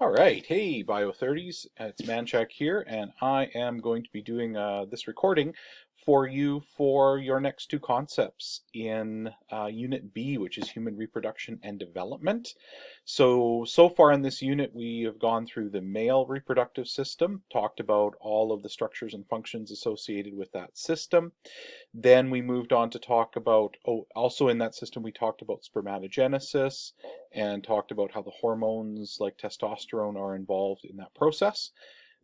All right, hey Bio30s, it's Manchak here, and I am going to be doing this recording for you for your next two concepts in Unit B, which is Human Reproduction and Development. So far in this unit, we have gone through the male reproductive system, talked about all of the structures and functions associated with that system. Then we moved on to talk about, also in that system, we talked about spermatogenesis and talked about how the hormones like testosterone are involved in that process.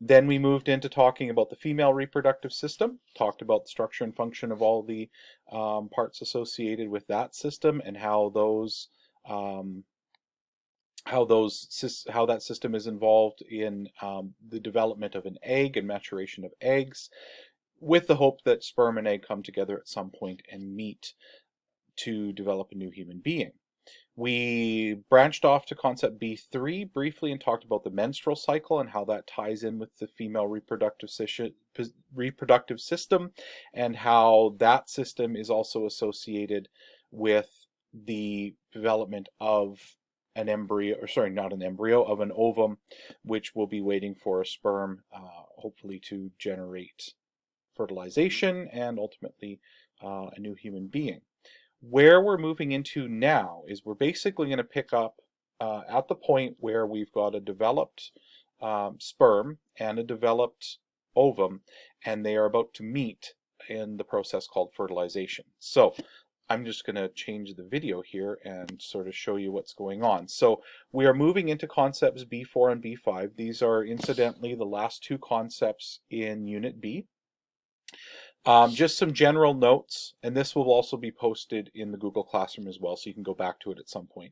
Then we moved into talking about the female reproductive system, talked about the structure and function of all the parts associated with that system and how that system is involved in the development of an egg and maturation of eggs, with the hope that sperm and egg come together at some point and meet to develop a new human being. We branched off to concept B3 briefly and talked about the menstrual cycle and how that ties in with the female reproductive system and how that system is also associated with the development of an embryo, or sorry, not an embryo, of an ovum, which will be waiting for a sperm, hopefully to generate fertilization and ultimately a new human being. Where we're moving into now is we're basically going to pick up at the point where we've got a developed sperm and a developed ovum, and they are about to meet in the process called fertilization. So I'm just going to change the video here and sort of show you what's going on. So we are moving into concepts B4 and B5. These are incidentally the last two concepts in Unit B. Just some general notes, and this will also be posted in the Google Classroom as well, so you can go back to it at some point.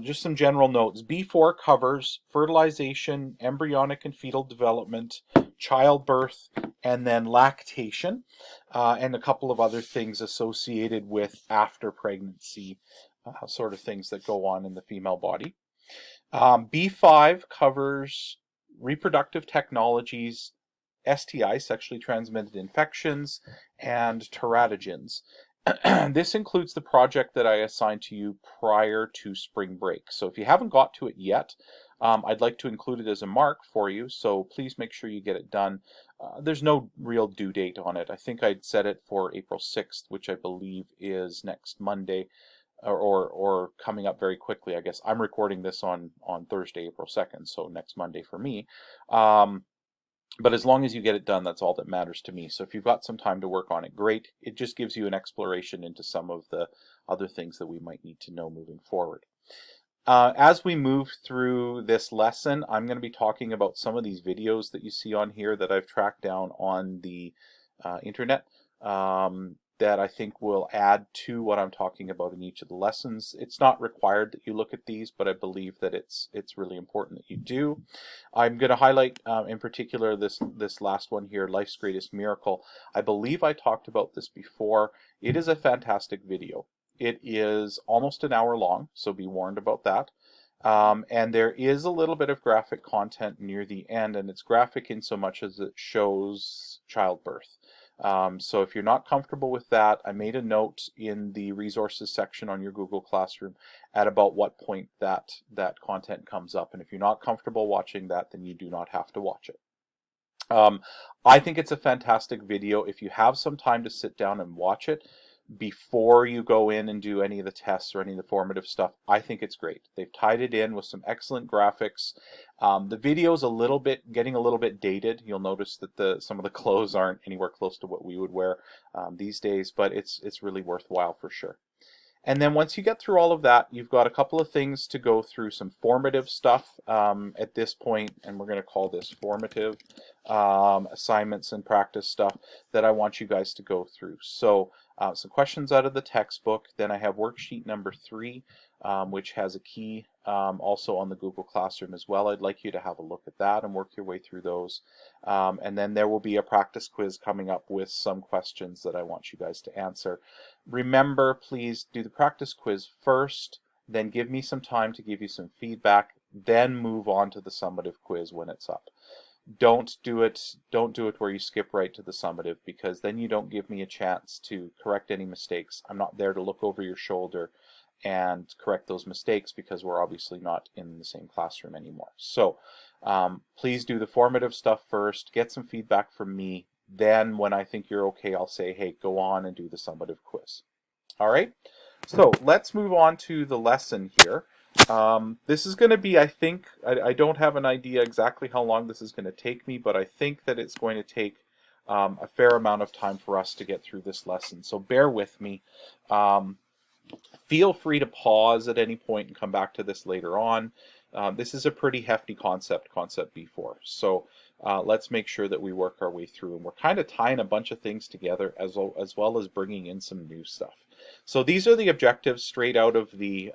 Just some general notes. B4 covers fertilization, embryonic and fetal development, childbirth, and then lactation, and a couple of other things associated with after pregnancy, sort of things that go on in the female body. B5 covers reproductive technologies, STIs, sexually transmitted infections, and teratogens. This includes the project that I assigned to you prior to spring break. So if you haven't got to it yet, I'd like to include it as a mark for you, so please make sure you get it done. There's no real due date on it. I think I'd set it for April 6th, which I believe is next Monday, or coming up very quickly, I guess. I'm recording this on Thursday, April 2nd, so next Monday for me. But as long as you get it done, that's all that matters to me. So if you've got some time to work on it, great. It just gives you an exploration into some of the other things that we might need to know moving forward. As we move through this lesson, I'm going to be talking about some of these videos that you see on here that I've tracked down on the internet that I think will add to what I'm talking about in each of the lessons. It's not required that you look at these, but I believe that it's really important that you do. I'm going to highlight in particular this last one here, Life's Greatest Miracle. I believe I talked about this before. It is a fantastic video. It is almost an hour long, so be warned about that. And there is a little bit of graphic content near the end, and it's graphic in so much as it shows childbirth. So if you're not comfortable with that, I made a note in the resources section on your Google Classroom at about what point that content comes up. And if you're not comfortable watching that, then you do not have to watch it. I think it's a fantastic video. If you have some time to sit down and watch it before you go in and do any of the tests or any of the formative stuff, I think it's great. They've tied it in with some excellent graphics. The video is getting a little bit dated. You'll notice that some of the clothes aren't anywhere close to what we would wear these days, but it's really worthwhile for sure. And then once you get through all of that, you've got a couple of things to go through, some formative stuff at this point, and we're going to call this formative assignments and practice stuff that I want you guys to go through. So some questions out of the textbook. Then I have worksheet number 3, which has a key also on the Google Classroom as well. I'd like you to have a look at that and work your way through those. And then there will be a practice quiz coming up with some questions that I want you guys to answer. Remember, please do the practice quiz first, then give me some time to give you some feedback, then move on to the summative quiz when it's up. Don't do it where you skip right to the summative, because then you don't give me a chance to correct any mistakes. I'm not there to look over your shoulder and correct those mistakes, because we're obviously not in the same classroom anymore. So please do the formative stuff first, get some feedback from me. Then when I think you're okay, I'll say, hey, go on and do the summative quiz. All right, so let's move on to the lesson here. This is going to be, I think, I don't have an idea exactly how long this is going to take me, but I think that it's going to take a fair amount of time for us to get through this lesson. So bear with me. Feel free to pause at any point and come back to this later on. This is a pretty hefty concept B4. So let's make sure that we work our way through. And we're kind of tying a bunch of things together as well as bringing in some new stuff. So these are the objectives straight out of the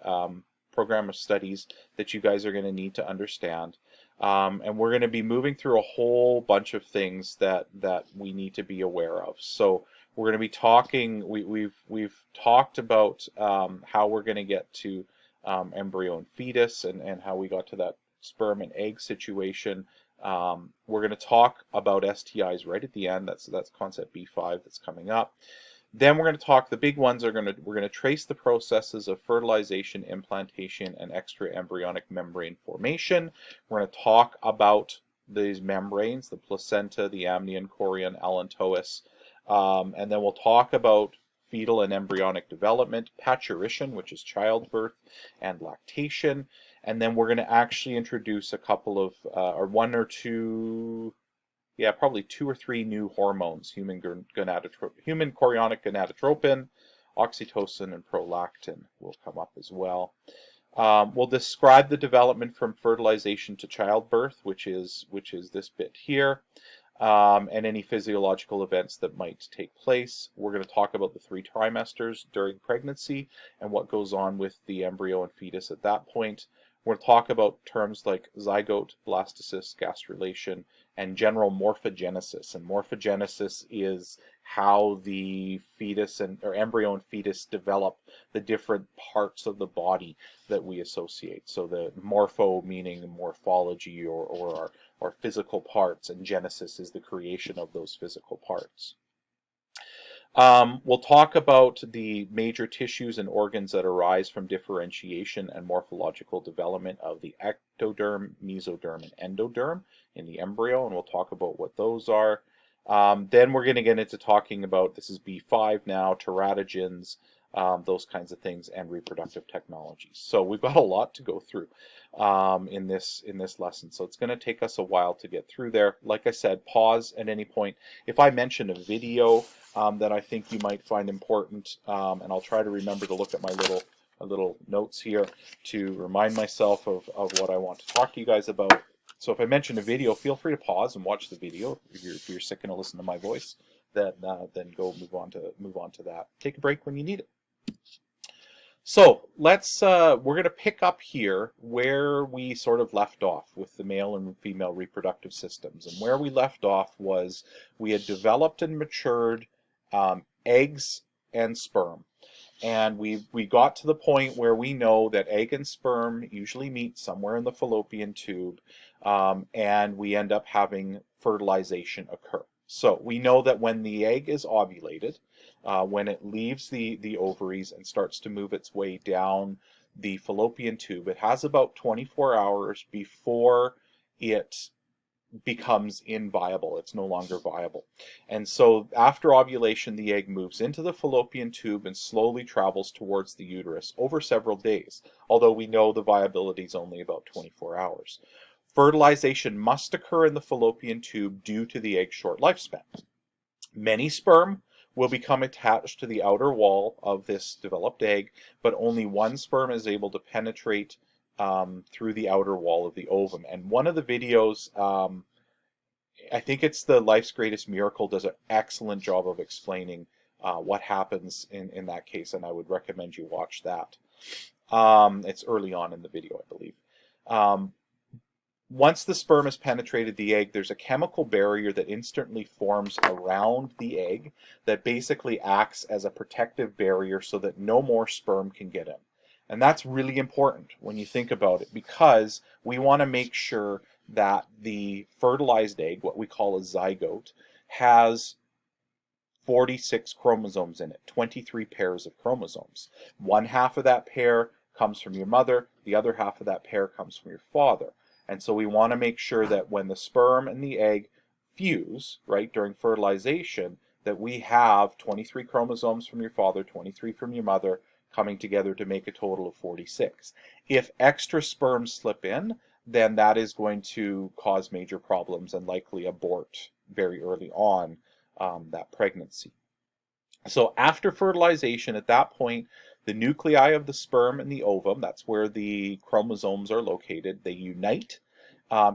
program of studies that you guys are going to need to understand. And we're going to be moving through a whole bunch of things that we need to be aware of. So we're going to be talking, we've talked about how we're going to get to embryo and fetus, and how we got to that sperm and egg situation. We're going to talk about STIs right at the end. That's concept B5 that's coming up. Then we're going to talk, the big ones we're going to trace the processes of fertilization, implantation, and extraembryonic membrane formation. We're going to talk about these membranes, the placenta, the amnion, chorion, allantois. And then we'll talk about fetal and embryonic development, parturition, which is childbirth, and lactation. And then we're going to actually introduce a couple of, or one or two, yeah, probably 2 or 3 new hormones: human chorionic gonadotropin, oxytocin, and prolactin will come up as well. We'll describe the development from fertilization to childbirth, which is this bit here. And any physiological events that might take place. We're going to talk about the 3 trimesters during pregnancy and what goes on with the embryo and fetus at that point. We're going to talk about terms like zygote, blastocyst, gastrulation, and general morphogenesis. And morphogenesis is how the fetus or embryo and fetus develop the different parts of the body that we associate. So the morpho meaning morphology or physical parts, and genesis is the creation of those physical parts. We'll talk about the major tissues and organs that arise from differentiation and morphological development of the ectoderm, mesoderm, and endoderm in the embryo, and we'll talk about what those are. Then we're going to get into talking about, this is B5 now, teratogens, those kinds of things, and reproductive technologies. So we've got a lot to go through in this lesson. So it's going to take us a while to get through there. Like I said, pause at any point. If I mention a video that I think you might find important, and I'll try to remember to look at my little notes here to remind myself of what I want to talk to you guys about. So if I mention a video, feel free to pause and watch the video. If you're sick and to listen to my voice, then go move on to that. Take a break when you need it. So let's we're going to pick up here where we sort of left off with the male and female reproductive systems. And where we left off was we had developed and matured eggs and sperm. And we got to the point where we know that egg and sperm usually meet somewhere in the fallopian tube, and we end up having fertilization occur. So we know that when the egg is ovulated, when it leaves the ovaries and starts to move its way down the fallopian tube, it has about 24 hours before it becomes inviable. It's no longer viable. And so after ovulation, the egg moves into the fallopian tube and slowly travels towards the uterus over several days, although we know the viability is only about 24 hours. Fertilization must occur in the fallopian tube due to the egg's short lifespan. Many sperm will become attached to the outer wall of this developed egg, but only one sperm is able to penetrate through the outer wall of the ovum. And one of the videos, I think it's the Life's Greatest Miracle, does an excellent job of explaining what happens in that case, and I would recommend you watch that. It's early on in the video, I believe. Once the sperm has penetrated the egg, there's a chemical barrier that instantly forms around the egg that basically acts as a protective barrier so that no more sperm can get in. And that's really important when you think about it, because we want to make sure that the fertilized egg, what we call a zygote, has 46 chromosomes in it, 23 pairs of chromosomes. One half of that pair comes from your mother, the other half of that pair comes from your father. And so we want to make sure that when the sperm and the egg fuse, right, during fertilization, that we have 23 chromosomes from your father, 23 from your mother, coming together to make a total of 46. If extra sperm slip in, then that is going to cause major problems and likely abort very early on that pregnancy. So after fertilization, at that point, the nuclei of the sperm and the ovum, that's where the chromosomes are located, they unite,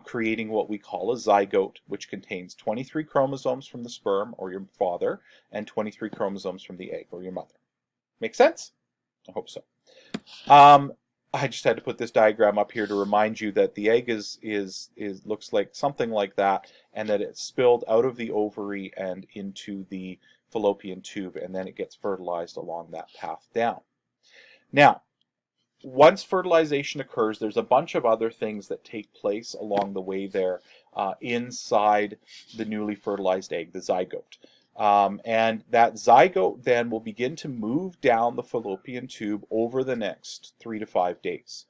creating what we call a zygote, which contains 23 chromosomes from the sperm or your father and 23 chromosomes from the egg or your mother. Make sense? I hope so. I just had to put this diagram up here to remind you that the egg looks like something like that, and that it's spilled out of the ovary and into the fallopian tube, and then it gets fertilized along that path down. Now, once fertilization occurs, there's a bunch of other things that take place along the way there inside the newly fertilized egg, the zygote. And that zygote then will begin to move down the fallopian tube over the next 3 to 5 days,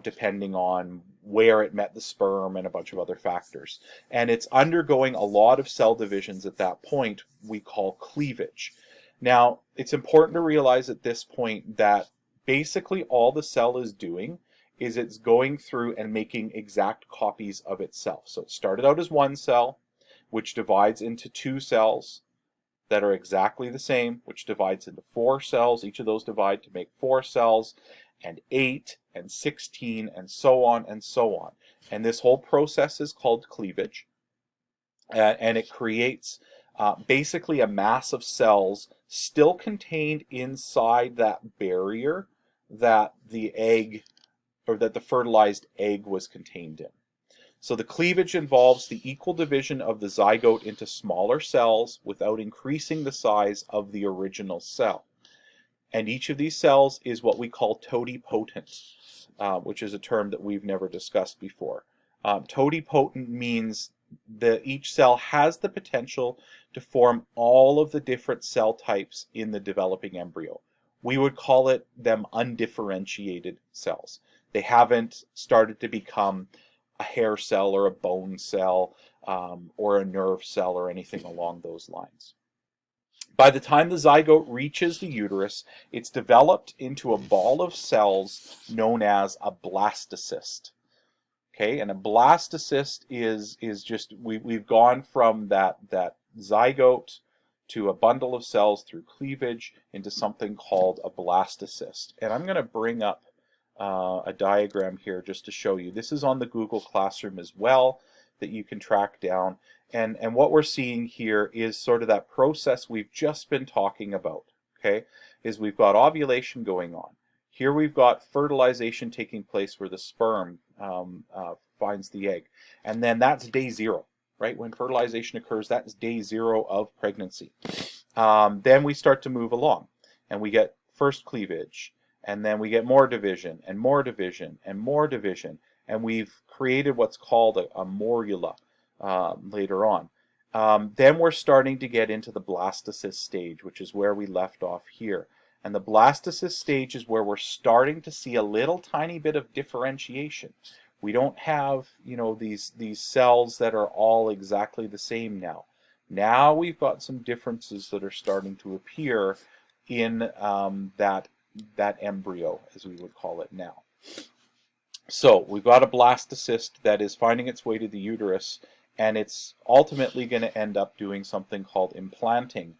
depending on where it met the sperm and a bunch of other factors. And it's undergoing a lot of cell divisions at that point we call cleavage. Now, it's important to realize at this point that basically all the cell is doing is it's going through and making exact copies of itself. So it started out as one cell, which divides into 2 cells that are exactly the same, which divides into 4 cells. Each of those divide to make 4 cells, and 8 and 16 and so on and so on. And this whole process is called cleavage, and it creates basically a mass of cells still contained inside that barrier that the egg, or that the fertilized egg was contained in. So the cleavage involves the equal division of the zygote into smaller cells without increasing the size of the original cell. And each of these cells is what we call totipotent, which is a term that we've never discussed before. Totipotent means that each cell has the potential to form all of the different cell types in the developing embryo. We would call them undifferentiated cells. They haven't started to become a hair cell or a bone cell or a nerve cell or anything along those lines. By the time the zygote reaches the uterus, it's developed into a ball of cells known as a blastocyst. Okay, and a blastocyst is just, we've gone from that zygote to a bundle of cells through cleavage into something called a blastocyst. And I'm going to bring up a diagram here just to show you. This is on the Google Classroom as well that you can track down. And what we're seeing here is sort of that process we've just been talking about, okay, is we've got ovulation going on. Here we've got fertilization taking place where the sperm finds the egg. And then that's day 0, right? When fertilization occurs, that's day 0 of pregnancy. Then we start to move along and we get first cleavage, and then we get more division and more division and more division. And we've created what's called a morula later on. Then we're starting to get into the blastocyst stage, which is where we left off here. And the blastocyst stage is where we're starting to see a little tiny bit of differentiation. We don't have, these cells that are all exactly the same now. Now we've got some differences that are starting to appear in that embryo, as we would call it now. So we've got a blastocyst that is finding its way to the uterus, and it's ultimately going to end up doing something called implanting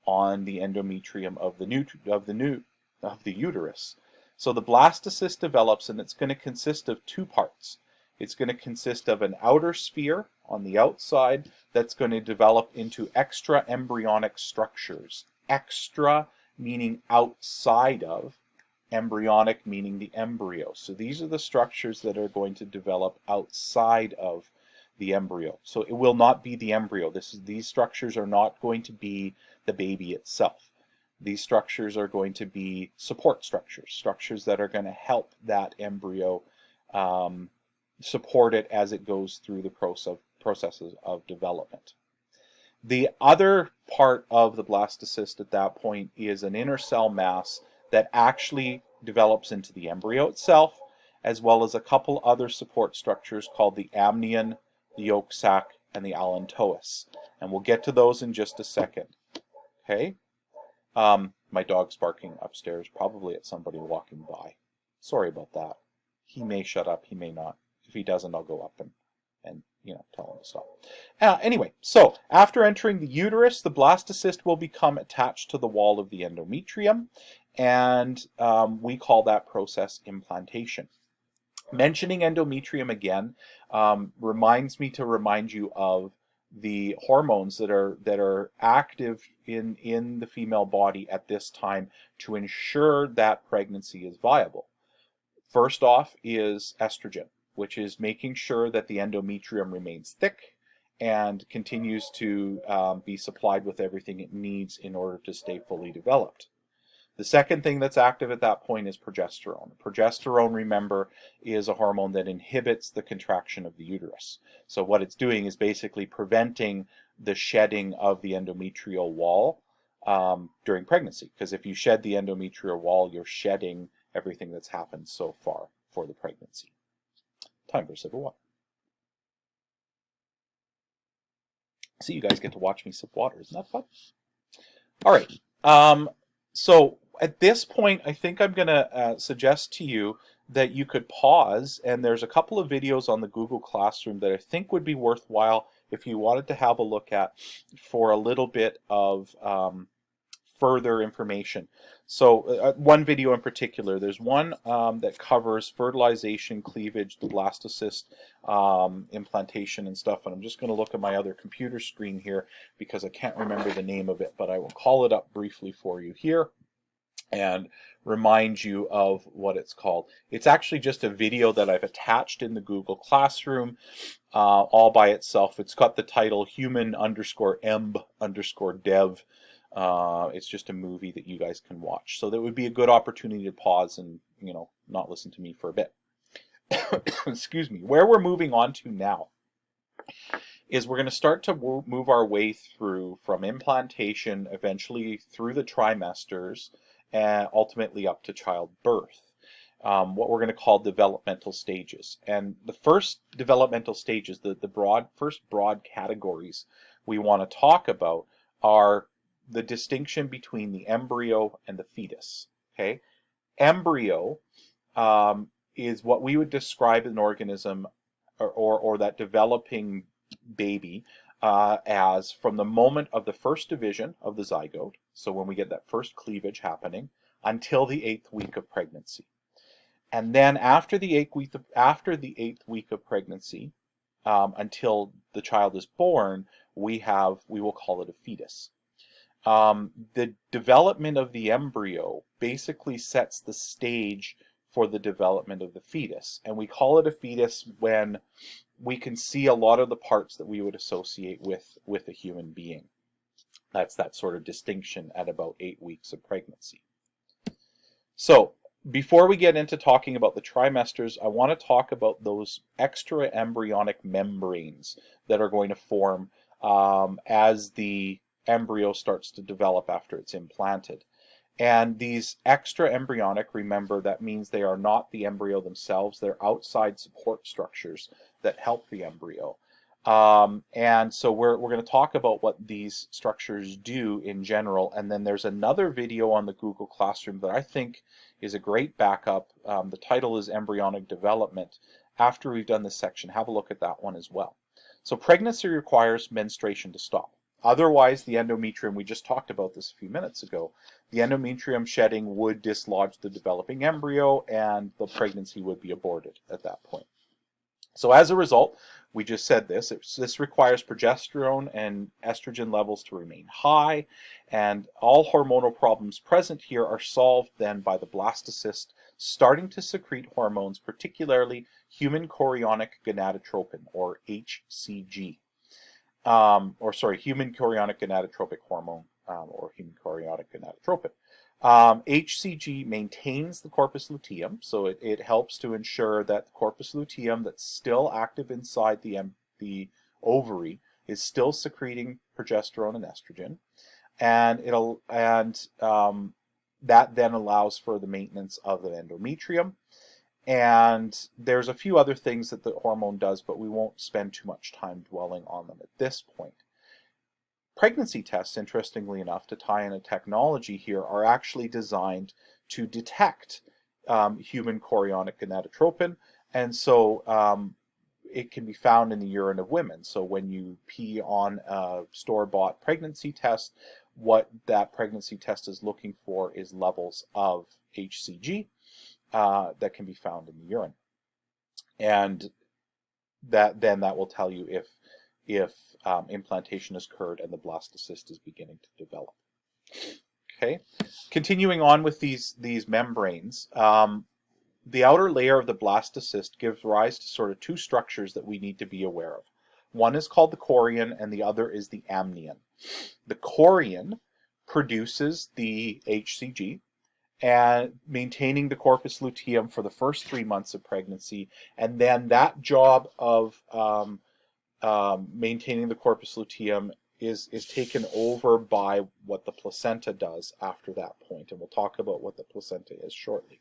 on the endometrium of the uterus. So the blastocyst develops, and it's going to consist of 2 parts. It's going to consist of an outer sphere on the outside that's going to develop into extra embryonic structures. Extra meaning outside of, embryonic meaning the embryo. So these are the structures that are going to develop outside of the embryo. So it will not be the embryo. These structures are not going to be the baby itself. These structures are going to be support structures, structures that are going to help that embryo support it as it goes through the processes of development. The other part of the blastocyst at that point is an inner cell mass that actually develops into the embryo itself, as well as a couple other support structures called the amnion, the yolk sac, and the allantois. And we'll get to those in just a second. Okay? My dog's barking upstairs, probably at somebody walking by. Sorry about that. He may shut up, he may not. If he doesn't, I'll go up and tell him to stop. Anyway, so after entering the uterus, the blastocyst will become attached to the wall of the endometrium, and we call that process implantation. Mentioning endometrium again reminds me to remind you of the hormones that are active in the female body at this time to ensure that pregnancy is viable. First off is estrogen, which is making sure that the endometrium remains thick and continues to be supplied with everything it needs in order to stay fully developed. The second thing that's active at that point is progesterone. Progesterone, remember, is a hormone that inhibits the contraction of the uterus. So what it's doing is basically preventing the shedding of the endometrial wall during pregnancy. Because if you shed the endometrial wall, you're shedding everything that's happened so far for the pregnancy. Time for a sip of water. See, you guys get to watch me sip water. Isn't that fun? All right. So at this point, I think I'm going to suggest to you that you could pause, and there's a couple of videos on the Google Classroom that I think would be worthwhile if you wanted to have a look at for a little bit of further information. So one video in particular, there's one that covers fertilization, cleavage, the blastocyst, implantation and stuff, and I'm just going to look at my other computer screen here because I can't remember the name of it, but I will call it up briefly for you here and remind you of what it's called. It's actually just a video that I've attached in the Google Classroom all by itself. It's got the title human_emb_dev. It's just a movie that you guys can watch. So that would be a good opportunity to pause and, not listen to me for a bit. Excuse me. Where we're moving on to now is we're going to start to move our way through from implantation, eventually through the trimesters, and ultimately up to childbirth. What we're going to call developmental stages. And the first developmental stages, the first broad categories we want to talk about are the distinction between the embryo and the fetus. Okay, embryo is what we would describe an organism or that developing baby as from the moment of the first division of the zygote, so when we get that first cleavage happening, until the 8th week of pregnancy. And then after the 8th week of pregnancy, until the child is born, we will call it a fetus. The development of the embryo basically sets the stage for the development of the fetus. And we call it a fetus when we can see a lot of the parts that we would associate with a human being. That's that sort of distinction at about 8 weeks of pregnancy. So before we get into talking about the trimesters, I want to talk about those extra embryonic membranes that are going to form as the embryo starts to develop after it's implanted. And these extra embryonic, remember, that means they are not the embryo themselves. They're outside support structures that help the embryo. And so we're going to talk about what these structures do in general. And then there's another video on the Google Classroom that I think is a great backup. The title is Embryonic Development. After we've done this section, have a look at that one as well. So pregnancy requires menstruation to stop. Otherwise, the endometrium, we just talked about this a few minutes ago, the endometrium shedding would dislodge the developing embryo and the pregnancy would be aborted at that point. So as a result, we just said this requires progesterone and estrogen levels to remain high, and all hormonal problems present here are solved then by the blastocyst starting to secrete hormones, particularly human chorionic gonadotropin, or HCG. Human chorionic gonadotropic hormone, or human chorionic gonadotropin. HCG maintains the corpus luteum, so it helps to ensure that the corpus luteum that's still active inside the ovary is still secreting progesterone and estrogen, and that then allows for the maintenance of the endometrium. And there's a few other things that the hormone does, but we won't spend too much time dwelling on them at this point. Pregnancy tests, interestingly enough, to tie in a technology here, are actually designed to detect human chorionic gonadotropin, and so it can be found in the urine of women. So when you pee on a store-bought pregnancy test, what that pregnancy test is looking for is levels of HCG that can be found in the urine, and that will tell you if implantation has occurred and the blastocyst is beginning to develop. Okay, continuing on with these membranes, the outer layer of the blastocyst gives rise to sort of two structures that we need to be aware of. One is called the chorion, and the other is the amnion. The chorion produces the HCG, and maintaining the corpus luteum for the first 3 months of pregnancy, and then that job of maintaining the corpus luteum is taken over by what the placenta does after that point, and we'll talk about what the placenta is shortly.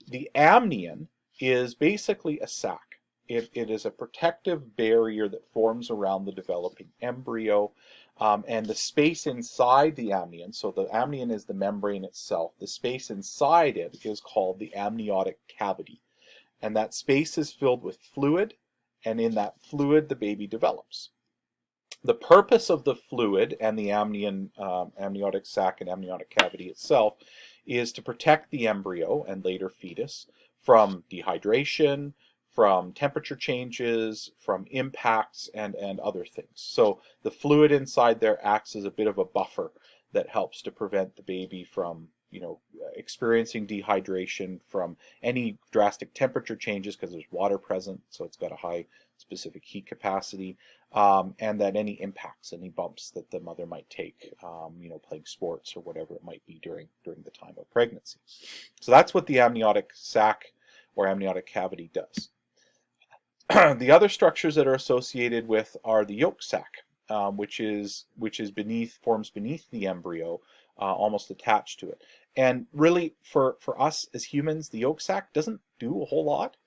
The amnion is basically a sac. It is a protective barrier that forms around the developing embryo, and the space inside the amnion, so the amnion is the membrane itself, the space inside it is called the amniotic cavity. And that space is filled with fluid, and in that fluid the baby develops. The purpose of the fluid and the amnion, amniotic sac and amniotic cavity itself is to protect the embryo and later fetus from dehydration, from temperature changes, from impacts, and other things. So the fluid inside there acts as a bit of a buffer that helps to prevent the baby from, experiencing dehydration, from any drastic temperature changes, because there's water present, so it's got a high specific heat capacity, and that any impacts, any bumps that the mother might take, playing sports or whatever it might be during the time of pregnancy. So that's what the amniotic sac or amniotic cavity does. The other structures that are associated with are the yolk sac, which forms beneath the embryo, almost attached to it. And really, for us as humans, the yolk sac doesn't do a whole lot.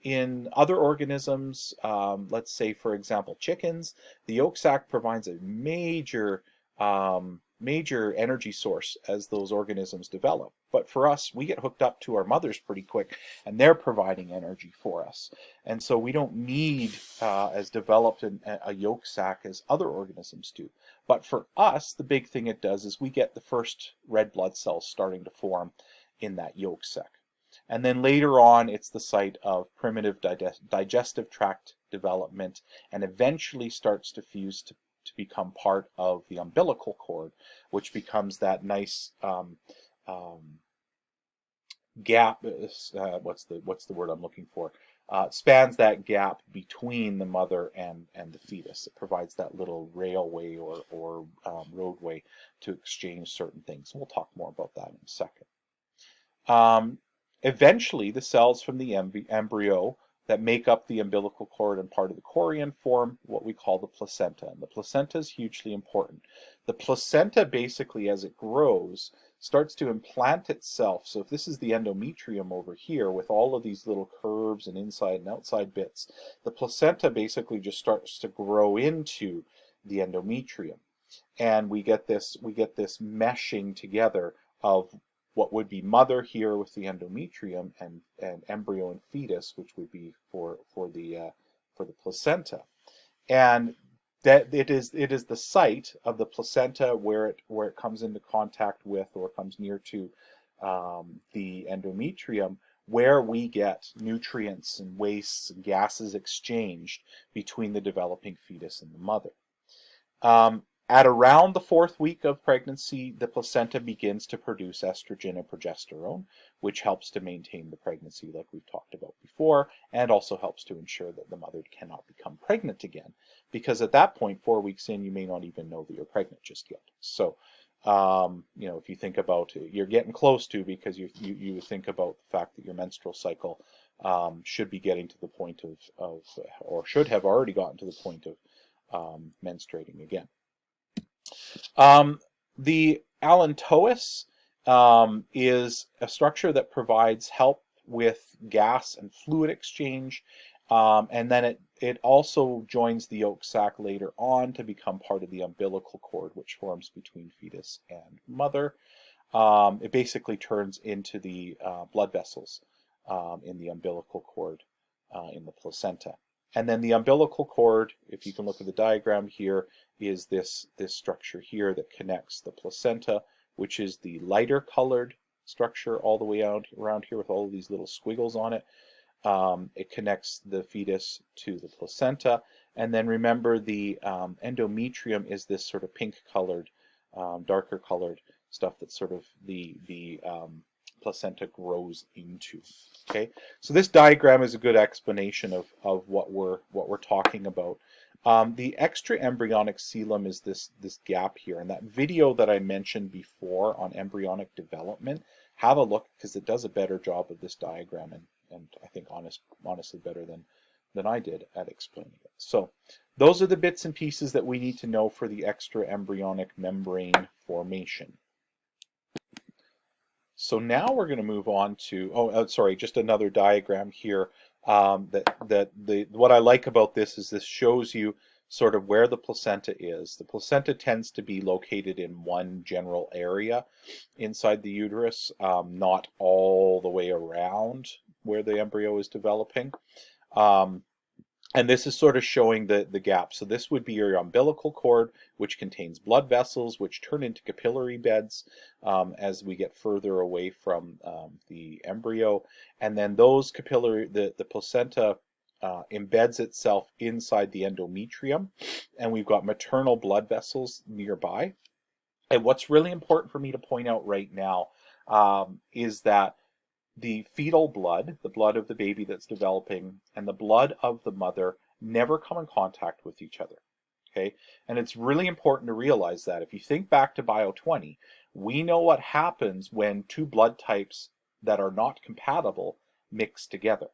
In other organisms, let's say for example chickens, the yolk sac provides a major energy source as those organisms develop. But for us, we get hooked up to our mothers pretty quick, and they're providing energy for us. And so we don't need as developed a yolk sac as other organisms do. But for us, the big thing it does is we get the first red blood cells starting to form in that yolk sac. And then later on, it's the site of primitive digestive tract development, and eventually starts to fuse to become part of the umbilical cord, which becomes that nice gap. What's the word I'm looking for? Spans that gap between the mother and the fetus. It provides that little railway or roadway to exchange certain things. We'll talk more about that in a second. Eventually, the cells from the embryo that make up the umbilical cord and part of the chorion form what we call the placenta. And the placenta is hugely important. The placenta, basically, as it grows, starts to implant itself. So if this is the endometrium over here with all of these little curves and inside and outside bits, the placenta basically just starts to grow into the endometrium. And we get this meshing together of what would be mother here with the endometrium, and embryo and fetus, which would be for the placenta. And that it is the site of the placenta where it comes into contact with, or comes near to, the endometrium, where we get nutrients and wastes and gases exchanged between the developing fetus and the mother. At around the 4th week of pregnancy, the placenta begins to produce estrogen and progesterone, which helps to maintain the pregnancy like we've talked about before, and also helps to ensure that the mother cannot become pregnant again, because at that point, 4 weeks in, you may not even know that you're pregnant just yet. So, if you think about it, you're getting close to, because you think about the fact that your menstrual cycle should be getting to the point of or should have already gotten to the point menstruating again. The allantois is a structure that provides help with gas and fluid exchange, and then it also joins the yolk sac later on to become part of the umbilical cord, which forms between fetus and mother. It basically turns into the blood vessels in the umbilical cord in the placenta. And then the umbilical cord, if you can look at the diagram here, is this structure here that connects the placenta, which is the lighter colored structure all the way out around here with all of these little squiggles on it. It connects the fetus to the placenta. And then remember the endometrium is this sort of pink colored, darker colored stuff that sort of the placenta grows into. Okay, so this diagram is a good explanation of what we're talking about. The extra embryonic coelom is this gap here, and that video that I mentioned before on embryonic development, have a look because it does a better job of this diagram, and I think honestly better than I did at explaining it. So those are the bits and pieces that we need to know for the extra embryonic membrane formation. So now we're going to move on to, sorry, just another diagram here. What I like about this is this shows you sort of where the placenta is. The placenta tends to be located in one general area inside the uterus, not all the way around where the embryo is developing. And this is sort of showing the gap. So this would be your umbilical cord, which contains blood vessels, which turn into capillary beds as we get further away from the embryo. And then those the placenta embeds itself inside the endometrium, and we've got maternal blood vessels nearby. And what's really important for me to point out right now is that the fetal blood, the blood of the baby that's developing, and the blood of the mother never come in contact with each other. Okay, and it's really important to realize that. If you think back to Bio 20, we know what happens when two blood types that are not compatible mix together.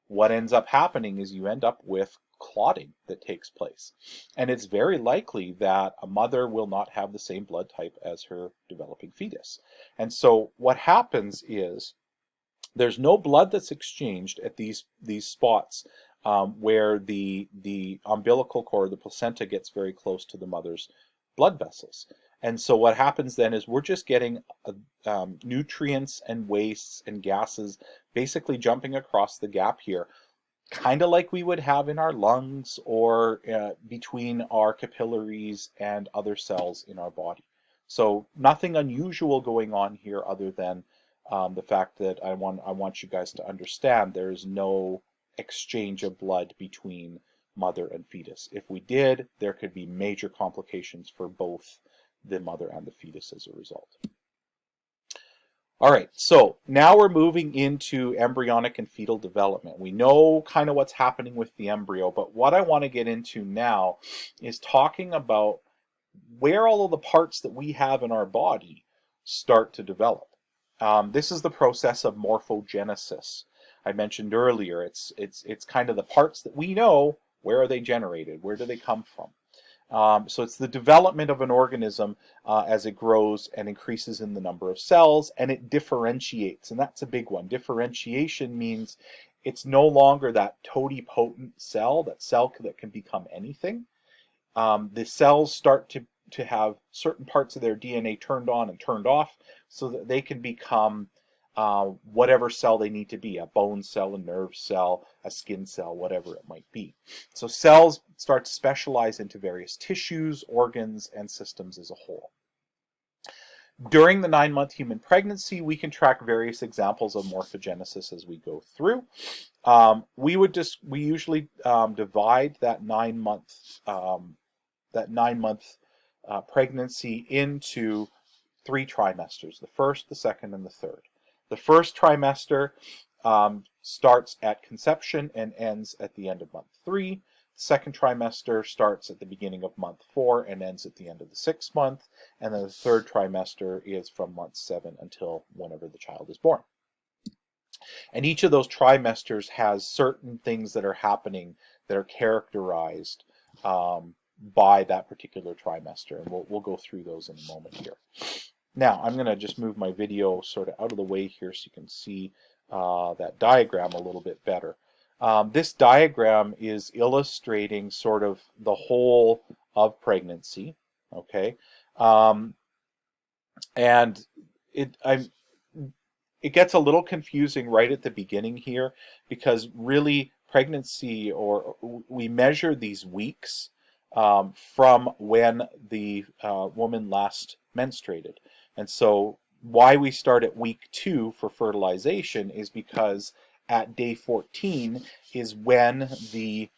What ends up happening is you end up with clotting that takes place. And it's very likely that a mother will not have the same blood type as her developing fetus. And so what happens is there's no blood that's exchanged at these spots where the umbilical cord, the placenta, gets very close to the mother's blood vessels. And so what happens then is we're just getting nutrients and wastes and gases basically jumping across the gap here, kind of like we would have in our lungs or between our capillaries and other cells in our body. So nothing unusual going on here other than the fact that I want you guys to understand there is no exchange of blood between mother and fetus. If we did, there could be major complications for both the mother and the fetus as a result. All right, so now we're moving into embryonic and fetal development. We know kind of what's happening with the embryo, but what I want to get into now is talking about where all of the parts that we have in our body start to develop. This is the process of morphogenesis. I mentioned earlier, it's kind of the parts that we know, where are they generated? Where do they come from? So it's the development of an organism as it grows and increases in the number of cells, and it differentiates, and that's a big one. Differentiation means it's no longer that totipotent cell, that can become anything. The cells start to have certain parts of their DNA turned on and turned off so that they can become whatever cell they need to be, a bone cell, a nerve cell, a skin cell, whatever it might be. So cells start to specialize into various tissues, organs, and systems as a whole. During the 9-month human pregnancy, we can track various examples of morphogenesis as we go through. We usually divide that 9-month pregnancy into 3 trimesters: the first, the second, and the third. The first trimester starts at conception and ends at the end of month 3. The second trimester starts at the beginning of month 4 and ends at the end of the 6th month. And then the third trimester is from month 7 until whenever the child is born. And each of those trimesters has certain things that are happening that are characterized by that particular trimester, and we'll go through those in a moment here. Now, I'm going to just move my video sort of out of the way here so you can see that diagram a little bit better. This diagram is illustrating sort of the whole of pregnancy, okay? And it gets a little confusing right at the beginning here, because really pregnancy, or we measure these weeks from when the woman last menstruated. And so why we start at week 2 for fertilization is because at day 14 is when the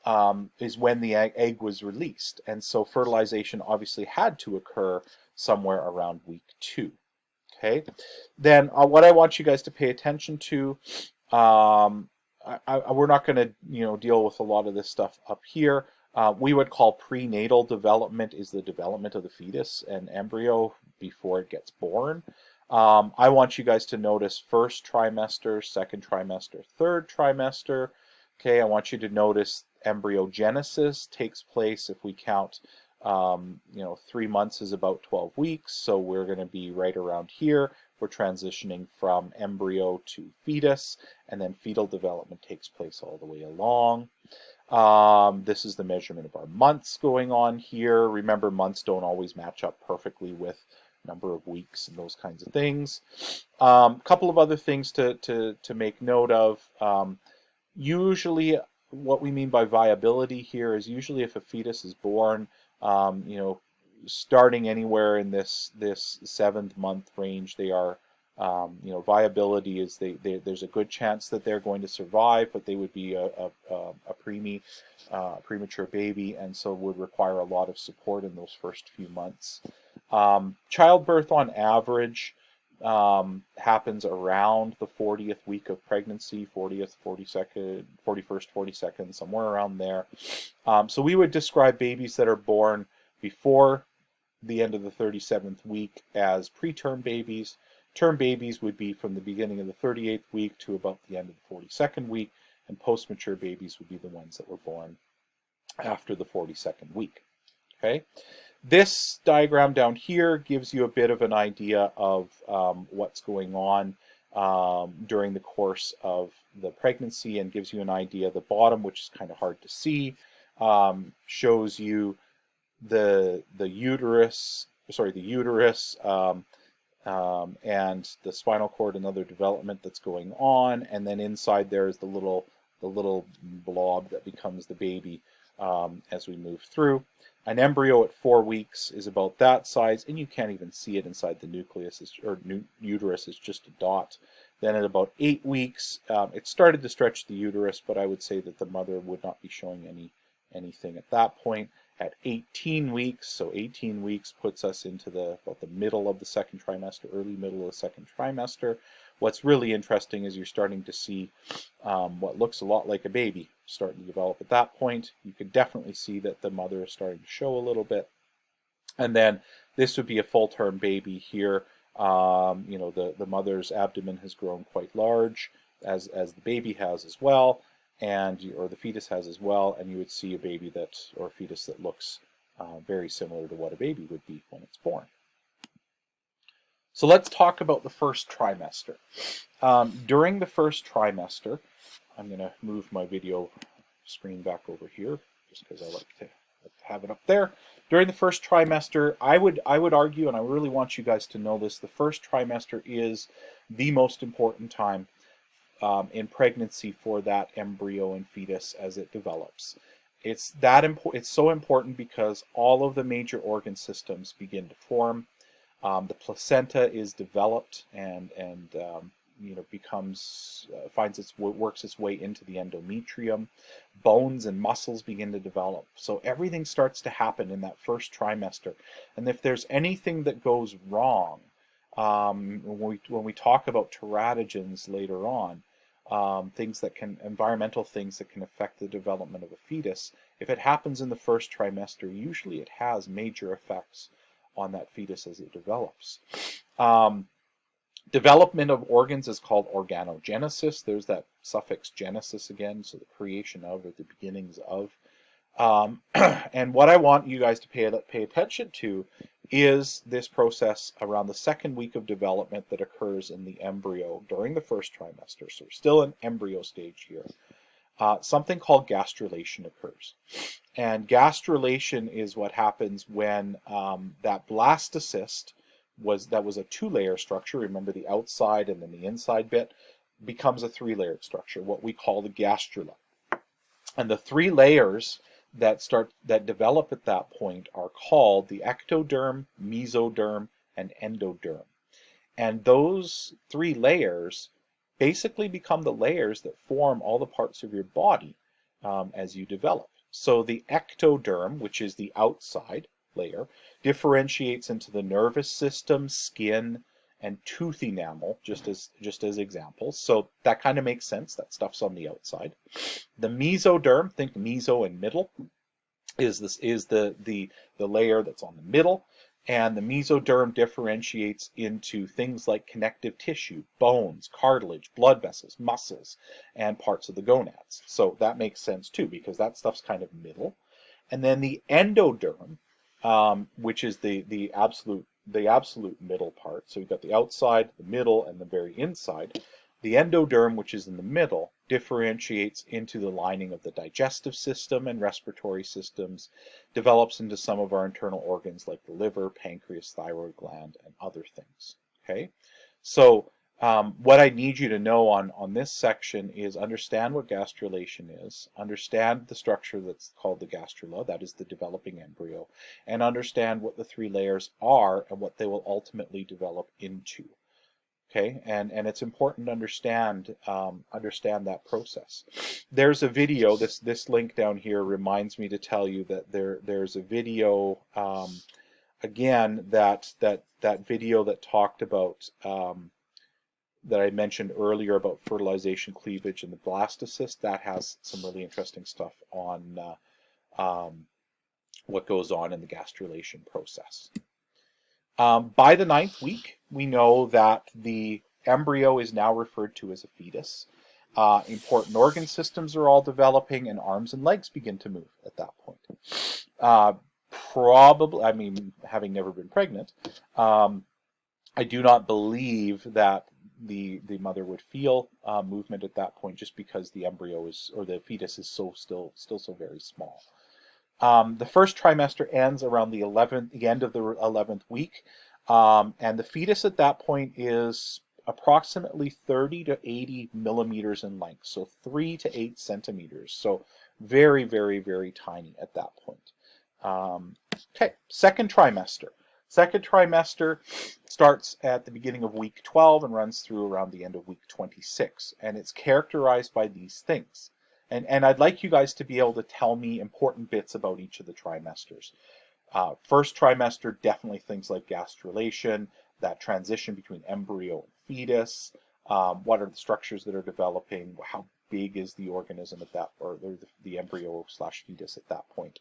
egg was released. And so fertilization obviously had to occur somewhere around week 2. Okay, then what I want you guys to pay attention to, we're not going to deal with a lot of this stuff up here. We would call prenatal development is the development of the fetus and embryo before it gets born. I want you guys to notice first trimester, second trimester, third trimester. Okay, I want you to notice embryogenesis takes place if we count 3 months is about 12 weeks, so we're going to be right around here. We're transitioning from embryo to fetus, and then fetal development takes place all the way along. This is the measurement of our months going on here. Remember, months don't always match up perfectly with number of weeks and those kinds of things. Couple of other things to make note of. Usually, what we mean by viability here is usually if a fetus is born, starting anywhere in this 7th month range, they are, viability is there's a good chance that they're going to survive, but they would be a premature baby, and so would require a lot of support in those first few months. Childbirth on average happens around the 40th week of pregnancy, 40th, 42nd, 41st, 42nd, somewhere around there. So we would describe babies that are born before the end of the 37th week as preterm babies. Term babies would be from the beginning of the 38th week to about the end of the 42nd week, and post-mature babies would be the ones that were born after the 42nd week. Okay. This diagram down here gives you a bit of an idea of what's going on during the course of the pregnancy, and gives you an idea. The bottom, which is kind of hard to see, shows you the uterus, and the spinal cord and other development that's going on, and then inside there is the little blob that becomes the baby as we move through. An embryo at 4 weeks is about that size, and you can't even see it inside the nucleus or uterus. It's just a dot. Then at about 8 weeks, it started to stretch the uterus, but I would say that the mother would not be showing anything at that point. At 18 weeks, so 18 weeks puts us into about the middle of the second trimester, early middle of the second trimester. What's really interesting is you're starting to see what looks a lot like a baby starting to develop at that point. You could definitely see that the mother is starting to show a little bit. And then this would be a full-term baby here. The mother's abdomen has grown quite large, as the baby has as well, or the fetus has as well, and you would see a baby or a fetus that looks very similar to what a baby would be when it's born. So let's talk about the first trimester. During the first trimester, I'm going to move my video screen back over here, just because I like to have it up there. During the first trimester, I would argue, and I really want you guys to know this, the first trimester is the most important time in pregnancy for that embryo and fetus as it develops. It's so important because all of the major organ systems begin to form. The placenta is developed and works its way into the endometrium. Bones and muscles begin to develop. So everything starts to happen in that first trimester. And if there's anything that goes wrong, when we talk about teratogens later on, environmental things that can affect the development of a fetus, if it happens in the first trimester, usually it has major effects on that fetus as it develops. Development of organs is called organogenesis. There's that suffix genesis again, so the creation of, or the beginnings of And what I want you guys to pay attention to is this process around the second week of development that occurs in the embryo during the first trimester. So we're still in embryo stage here. Something called gastrulation occurs. And gastrulation is what happens when that blastocyst that was a two-layer structure, remember the outside and then the inside bit, becomes a three-layered structure, what we call the gastrula. And the three layers that develop at that point are called the ectoderm, mesoderm, and endoderm. And those three layers basically become the layers that form all the parts of your body as you develop. So the ectoderm, which is the outside layer, differentiates into the nervous system, skin, and tooth enamel, just as examples. So that kind of makes sense. That stuff's on the outside. The mesoderm, think meso and middle, is the layer that's on the middle. And the mesoderm differentiates into things like connective tissue, bones, cartilage, blood vessels, muscles, and parts of the gonads. So that makes sense too, because that stuff's kind of middle. And then the endoderm, which is the absolute middle part. So you've got the outside, the middle, and the very inside. The endoderm, which is in the middle, differentiates into the lining of the digestive system and respiratory systems, develops into some of our internal organs like the liver, pancreas, thyroid gland, and other things. Okay, so what I need you to know on this section is understand what gastrulation is, understand the structure that's called the gastrula, that is the developing embryo, and understand what the three layers are and what they will ultimately develop into. Okay, and it's important to understand that process. There's a video. This link down here reminds me to tell you that there's a video again that video that talked about that I mentioned earlier about fertilization, cleavage, and the blastocyst. That has some really interesting stuff on what goes on in the gastrulation process. By the 9th week, we know that the embryo is now referred to as a fetus. Important organ systems are all developing, and arms and legs begin to move at that point. Probably, I mean, having never been pregnant, I do not believe that the mother would feel movement at that point, just because the embryo is, or the fetus is still so very small. The first trimester ends around the end of the 11th week, and the fetus at that point is approximately 30 to 80 millimeters in length, so 3 to 8 centimeters, so very, very, very tiny at that point. Okay, second trimester. Second trimester starts at the beginning of week 12 and runs through around the end of week 26, and it's characterized by these things. And I'd like you guys to be able to tell me important bits about each of the trimesters. First trimester, definitely things like gastrulation, that transition between embryo and fetus, what are the structures that are developing, how big is the organism at that, or the embryo / fetus at that point.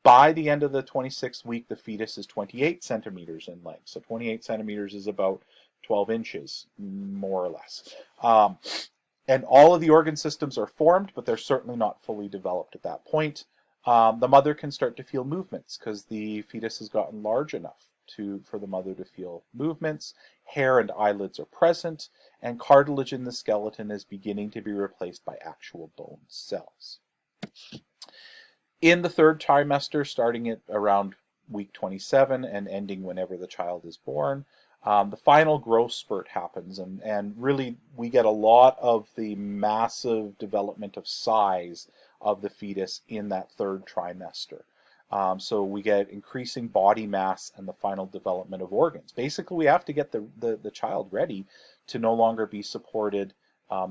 By the end of the 26th week, the fetus is 28 centimeters in length. So 28 centimeters is about 12 inches, more or less. And all of the organ systems are formed, but they're certainly not fully developed at that point. The mother can start to feel movements because the fetus has gotten large enough for the mother to feel movements. Hair and eyelids are present, and cartilage in the skeleton is beginning to be replaced by actual bone cells. In the third trimester, starting at around week 27 and ending whenever the child is born, the final growth spurt happens, and really we get a lot of the massive development of size of the fetus in that third trimester. So we get increasing body mass and the final development of organs. Basically, we have to get the child ready to no longer be supported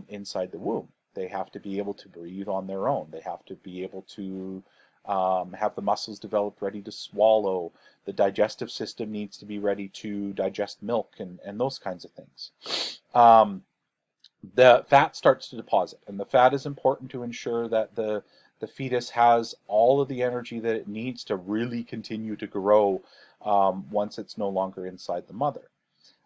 inside the womb. They have to be able to breathe on their own. They have to be able to have the muscles developed ready to swallow. The digestive system needs to be ready to digest milk and those kinds of things. The fat starts to deposit, and the fat is important to ensure that the fetus has all of the energy that it needs to really continue to grow once it's no longer inside the mother.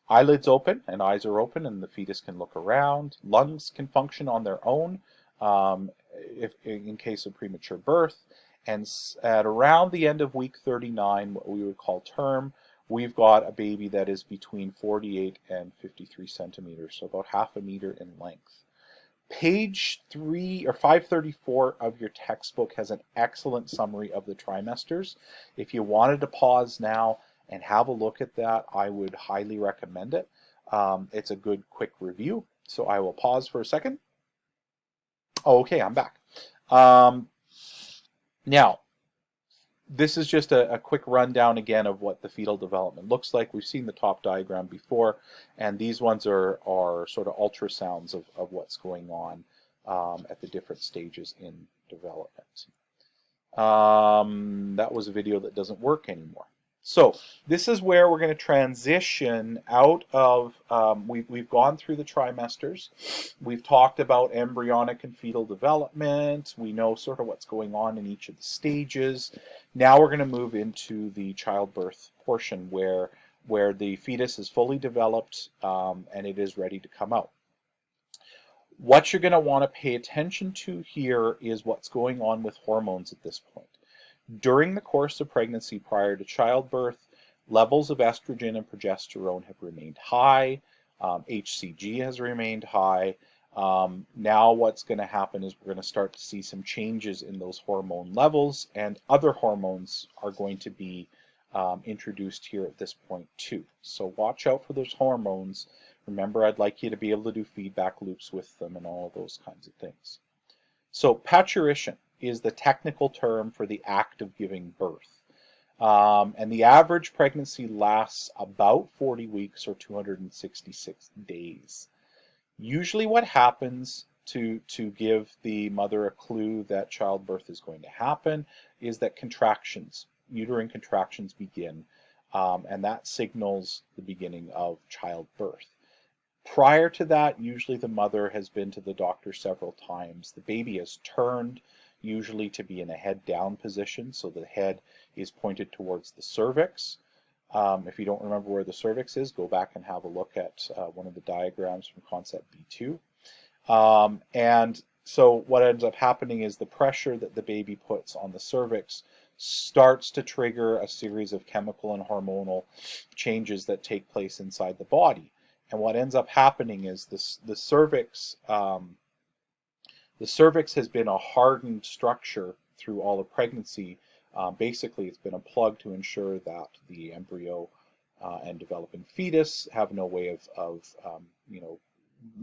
Eyelids open and eyes are open, and the fetus can look around. Lungs can function on their own. if in case of premature birth. And at around the end of week 39, what we would call term, we've got a baby that is between 48 and 53 centimeters, so about half a meter in length. Page 534 of your textbook has an excellent summary of the trimesters. If you wanted to pause now and have a look at that, I would highly recommend it. It's a good quick review, so I will pause for a second. Okay, I'm back. Now, this is just a quick rundown again of what the fetal development looks like. We've seen the top diagram before, and these ones are sort of ultrasounds of what's going on at the different stages in development. That was a video that doesn't work anymore. So this is where we're going to transition out of, we've gone through the trimesters. We've talked about embryonic and fetal development. We know sort of what's going on in each of the stages. Now we're going to move into the childbirth portion where the fetus is fully developed and it is ready to come out. What you're going to want to pay attention to here is what's going on with hormones at this point. During the course of pregnancy prior to childbirth, levels of estrogen and progesterone have remained high. HCG has remained high. Now what's going to happen is we're going to start to see some changes in those hormone levels, and other hormones are going to be introduced here at this point too. So watch out for those hormones. Remember, I'd like you to be able to do feedback loops with them and all of those kinds of things. So parturition is the technical term for the act of giving birth. And the average pregnancy lasts about 40 weeks or 266 days. Usually what happens to give the mother a clue that childbirth is going to happen is that uterine contractions begin, and that signals the beginning of childbirth. Prior to that, usually the mother has been to the doctor several times. The baby has turned, usually to be in a head down position, so the head is pointed towards the cervix. If you don't remember where the cervix is, go back and have a look at one of the diagrams from concept B2. And so what ends up happening is the pressure that the baby puts on the cervix starts to trigger a series of chemical and hormonal changes that take place inside the body. And what ends up happening is the cervix has been a hardened structure through all of pregnancy. Basically, it's been a plug to ensure that the embryo and developing fetus have no way of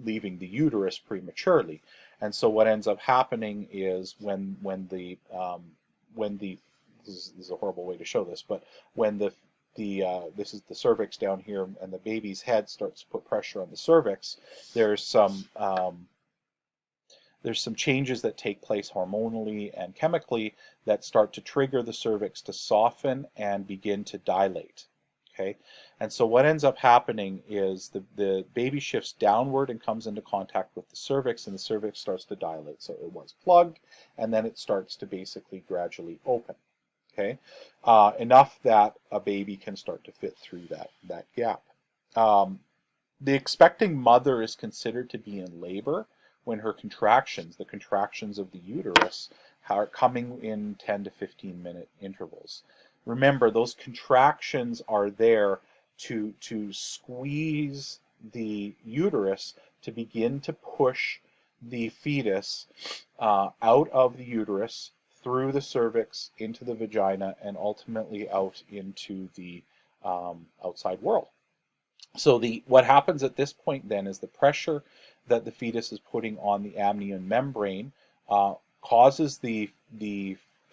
leaving the uterus prematurely. And so what ends up happening is when the this is a horrible way to show this, but when this is the cervix down here, and the baby's head starts to put pressure on the cervix, there's some changes that take place hormonally and chemically that start to trigger the cervix to soften and begin to dilate. Okay, and so what ends up happening is the baby shifts downward and comes into contact with the cervix, and the cervix starts to dilate. So it was plugged, and then it starts to basically gradually open. Okay, enough that a baby can start to fit through that gap. The expecting mother is considered to be in labor when her contractions, the contractions of the uterus, are coming in 10 to 15 minute intervals. Remember, those contractions are there to squeeze the uterus to begin to push the fetus out of the uterus, through the cervix, into the vagina, and ultimately out into the outside world. So what happens at this point then is the pressure that the fetus is putting on the amnion membrane causes the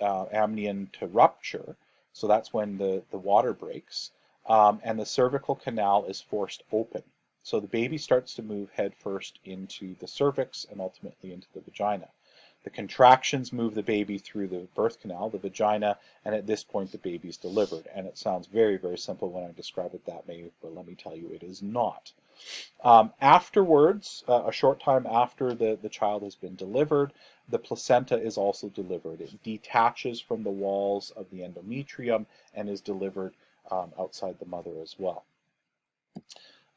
amnion to rupture. So that's when the water breaks, and the cervical canal is forced open. So the baby starts to move head first into the cervix and ultimately into the vagina. The contractions move the baby through the birth canal, the vagina, and at this point the baby is delivered. And it sounds very, very simple when I describe it that way, but let me tell you, it is not. Afterwards, a short time after the child has been delivered, the placenta is also delivered. It detaches from the walls of the endometrium and is delivered outside the mother as well.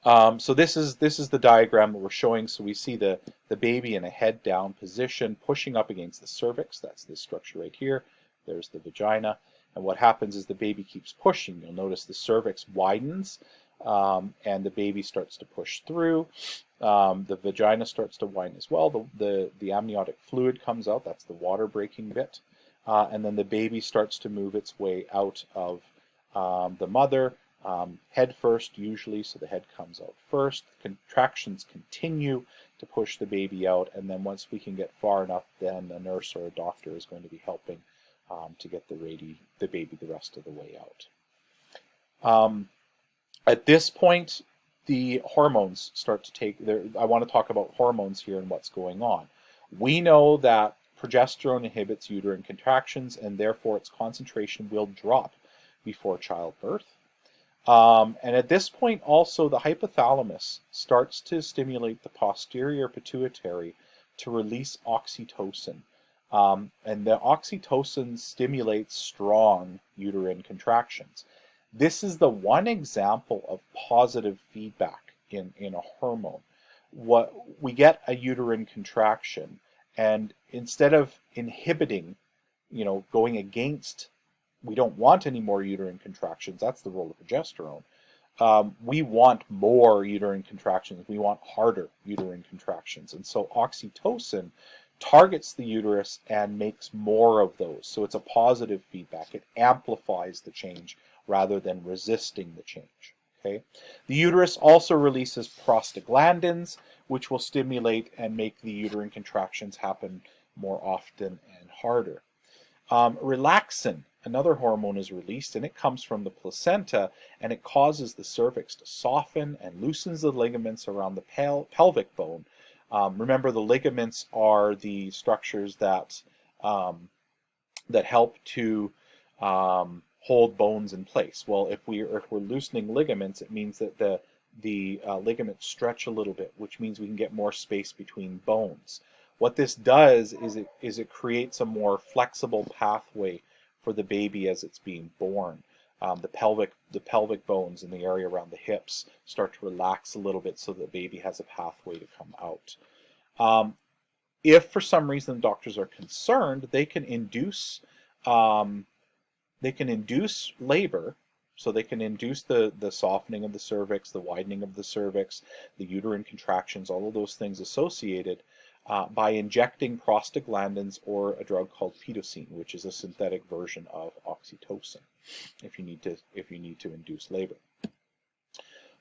So this is the diagram that we're showing. So we see the baby in a head down position, pushing up against the cervix. That's this structure right here. There's the vagina, and what happens is the baby keeps pushing. You'll notice the cervix widens, and the baby starts to push through. The vagina starts to widen as well. The amniotic fluid comes out. That's the water breaking bit, and then the baby starts to move its way out of the mother. Head first usually, so the head comes out first. Contractions continue to push the baby out, and then once we can get far enough, then a nurse or a doctor is going to be helping to get the baby the rest of the way out. At this point, the hormones start to take I want to talk about hormones here and what's going on. We know that progesterone inhibits uterine contractions, and therefore its concentration will drop before childbirth. And at this point also the hypothalamus starts to stimulate the posterior pituitary to release oxytocin. And the oxytocin stimulates strong uterine contractions. This is the one example of positive feedback in a hormone. What we get a uterine contraction, and instead of inhibiting, going against, we don't want any more uterine contractions. That's the role of progesterone. We want more uterine contractions. We want harder uterine contractions. And so oxytocin targets the uterus and makes more of those. So it's a positive feedback. It amplifies the change rather than resisting the change. Okay? The uterus also releases prostaglandins, which will stimulate and make the uterine contractions happen more often and harder. Relaxin, another hormone, is released, and it comes from the placenta, and it causes the cervix to soften and loosens the ligaments around the pelvic bone. Remember, the ligaments are the structures that help to hold bones in place. Well, if we're loosening ligaments, it means that the ligaments stretch a little bit, which means we can get more space between bones. What this does is it creates a more flexible pathway for the baby as it's being born. The pelvic bones in the area around the hips start to relax a little bit so the baby has a pathway to come out. If for some reason doctors are concerned, they can induce labor. So they can induce the softening of the cervix, the widening of the cervix, the uterine contractions, all of those things associated, by injecting prostaglandins or a drug called pitocin, which is a synthetic version of oxytocin, if you need to induce labor.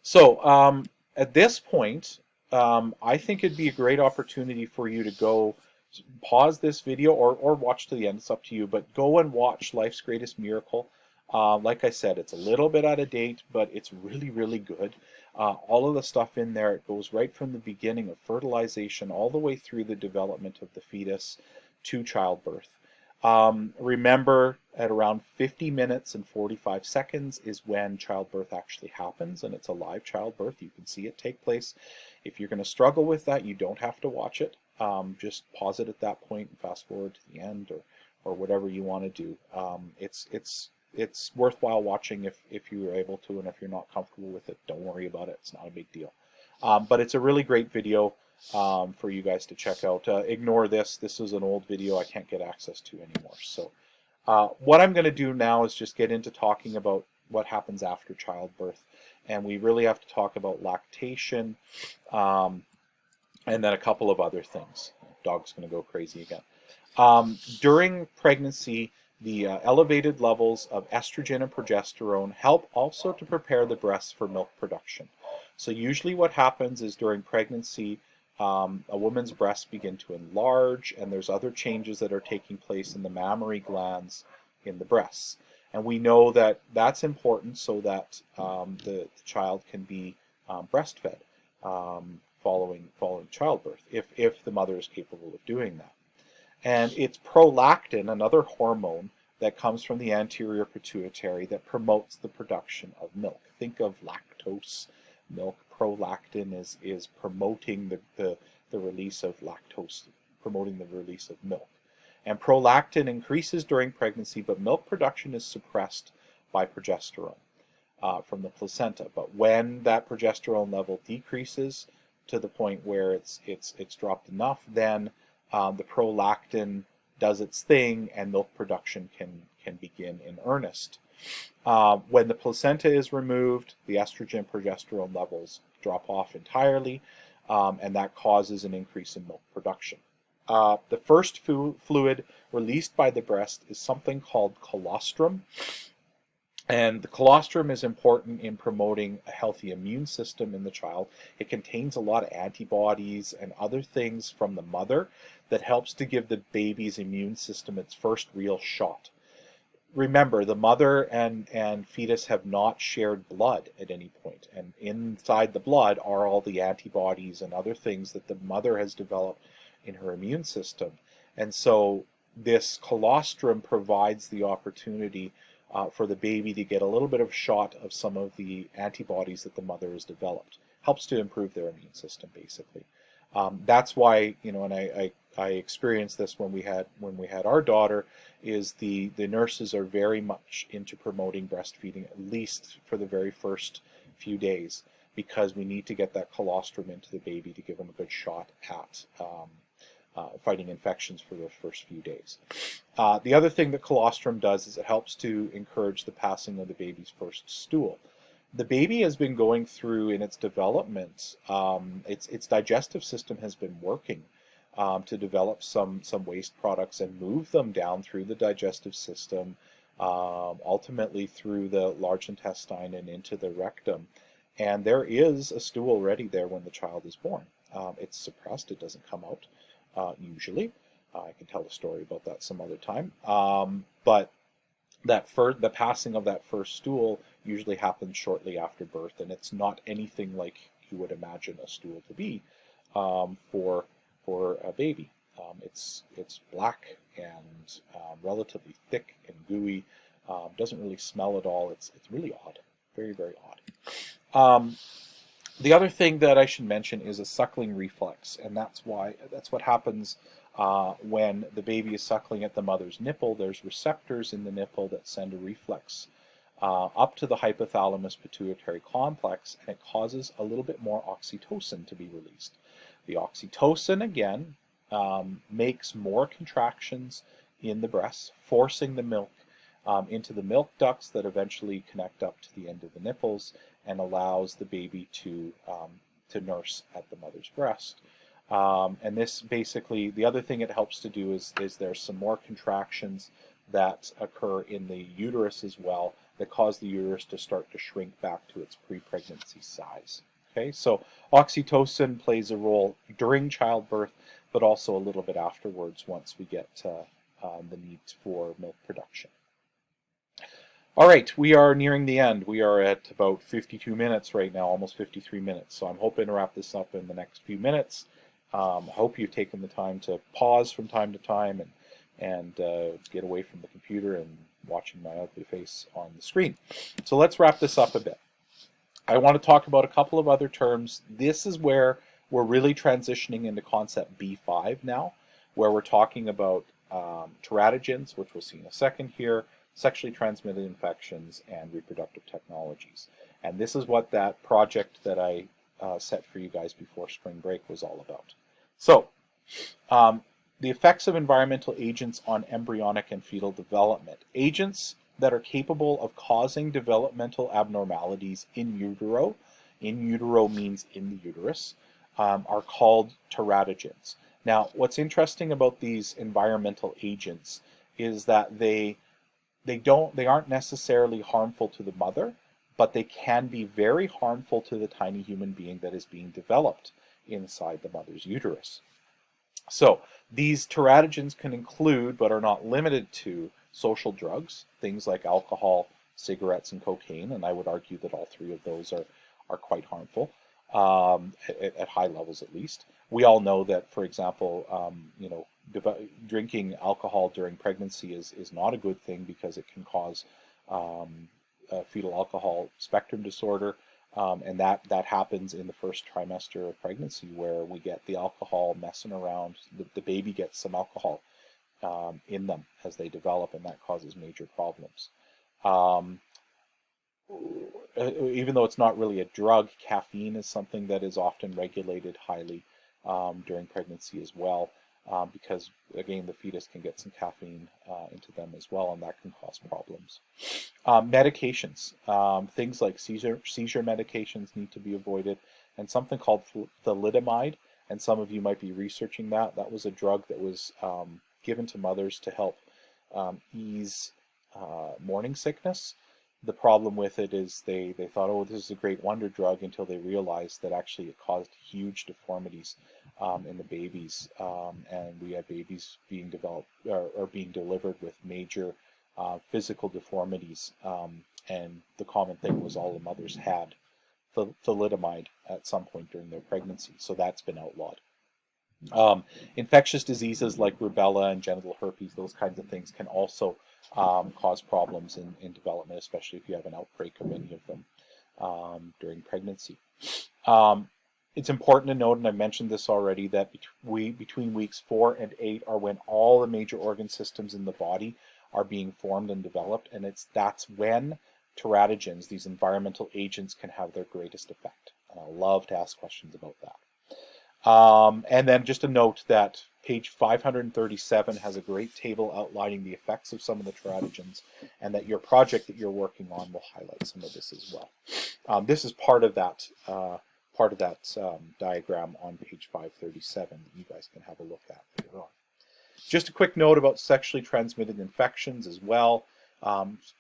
So at this point, I think it'd be a great opportunity for you to go pause this video or watch to the end. It's up to you, but go and watch Life's Greatest Miracle. Like I said, it's a little bit out of date, but it's really, really good. All of the stuff in there, it goes right from the beginning of fertilization all the way through the development of the fetus to childbirth. Remember, at around 50 minutes and 45 seconds is when childbirth actually happens, and it's a live childbirth. You can see it take place. If you're going to struggle with that, you don't have to watch it. Just pause it at that point and fast forward to the end, or whatever you want to do. It's worthwhile watching if you're able to, and if you're not comfortable with it, don't worry about it. It's not a big deal. But it's a really great video for you guys to check out. Ignore this. This is an old video I can't get access to anymore. So what I'm going to do now is just get into talking about what happens after childbirth. And we really have to talk about lactation and then a couple of other things. Dog's going to go crazy again. During pregnancy, the elevated levels of estrogen and progesterone help also to prepare the breasts for milk production. So usually what happens is during pregnancy, a woman's breasts begin to enlarge, and there's other changes that are taking place in the mammary glands in the breasts. And we know that that's important so that the child can be breastfed following childbirth, if the mother is capable of doing that. And it's prolactin, another hormone that comes from the anterior pituitary, that promotes the production of milk. Think of lactose milk. Prolactin is promoting the release of lactose, promoting the release of milk. And prolactin increases during pregnancy, but milk production is suppressed by progesterone. from the placenta. But when that progesterone level decreases to the point where it's dropped enough, then the prolactin does its thing and milk production can begin in earnest. When the placenta is removed, the estrogen progesterone levels drop off entirely, and that causes an increase in milk production. The first fluid released by the breast is something called colostrum. And the colostrum is important in promoting a healthy immune system in the child. It contains a lot of antibodies and other things from the mother that helps to give the baby's immune system its first real shot. Remember, the mother and fetus have not shared blood at any point, and inside the blood are all the antibodies and other things that the mother has developed in her immune system. And so this colostrum provides the opportunity for the baby to get a little bit of shot of some of the antibodies that the mother has developed. Helps to improve their immune system, basically. That's why, and I experienced this when we had our daughter, is the nurses are very much into promoting breastfeeding, at least for the very first few days, because we need to get that colostrum into the baby to give them a good shot at fighting infections for those first few days. The other thing that colostrum does is it helps to encourage the passing of the baby's first stool. The baby has been going through in its development, its digestive system has been working to develop some waste products and move them down through the digestive system, ultimately through the large intestine and into the rectum. And there is a stool ready there when the child is born. It's suppressed, it doesn't come out usually. I can tell a story about that some other time. But the passing of that first stool usually happens shortly after birth, and it's not anything like you would imagine a stool to be for a baby. It's black and relatively thick and gooey. Doesn't really smell at all. It's really odd, very, very odd. The other thing that I should mention is a suckling reflex, and that's what happens when the baby is suckling at the mother's nipple. There's receptors in the nipple that send a reflex up to the hypothalamus pituitary complex, and it causes a little bit more oxytocin to be released. The oxytocin, again, makes more contractions in the breasts, forcing the milk into the milk ducts that eventually connect up to the end of the nipples and allows the baby to nurse at the mother's breast. And this basically, the other thing it helps to do is there's some more contractions that occur in the uterus as well that cause the uterus to start to shrink back to its pre-pregnancy size. Okay, so oxytocin plays a role during childbirth, but also a little bit afterwards once we get the need for milk production. All right, we are nearing the end. We are at about 52 minutes right now, almost 53 minutes. So I'm hoping to wrap this up in the next few minutes. I hope you've taken the time to pause from time to time and get away from the computer and watching my ugly face on the screen. So let's wrap this up a bit. I want to talk about a couple of other terms. This is where we're really transitioning into concept B5 now, where we're talking about teratogens, which we'll see in a second here, sexually transmitted infections, and reproductive technologies. And this is what that project that I set for you guys before spring break was all about. So, the effects of environmental agents on embryonic and fetal development. Agents that are capable of causing developmental abnormalities in utero means in the uterus, are called teratogens. Now, what's interesting about these environmental agents is that they aren't necessarily harmful to the mother, but they can be very harmful to the tiny human being that is being developed inside the mother's uterus. So these teratogens can include, but are not limited to, social drugs, things like alcohol, cigarettes, and cocaine, and I would argue that all three of those are quite harmful, at high levels at least. We all know that, for example, drinking alcohol during pregnancy is not a good thing because it can cause fetal alcohol spectrum disorder, and that happens in the first trimester of pregnancy, where we get the alcohol messing around. The baby gets some alcohol in them as they develop, and that causes major problems. even though it's not really a drug, caffeine is something that is often regulated highly during pregnancy as well, because again, the fetus can get some caffeine into them as well, and that can cause problems. Medications, things like seizure medications need to be avoided, and something called thalidomide, and some of you might be researching that. That was a drug that was given to mothers to help ease morning sickness. The problem with it is they thought, oh, this is a great wonder drug, until they realized that actually it caused huge deformities in the babies, and we had babies being developed or being delivered with major physical deformities, and the common thing was all the mothers had thalidomide at some point during their pregnancy, so that's been outlawed. Infectious diseases like rubella and genital herpes, those kinds of things, can also cause problems in development, especially if you have an outbreak of any of them during pregnancy. It's important to note, and I mentioned this already, that between weeks 4 and 8 are when all the major organ systems in the body are being formed and developed, and that's when teratogens, these environmental agents, can have their greatest effect. And I love to ask questions about that. And then just a note that page 537 has a great table outlining the effects of some of the teratogens, and that your project that you're working on will highlight some of this as well. This is part of that diagram on page 537 that you guys can have a look at later on. Just a quick note about sexually transmitted infections as well.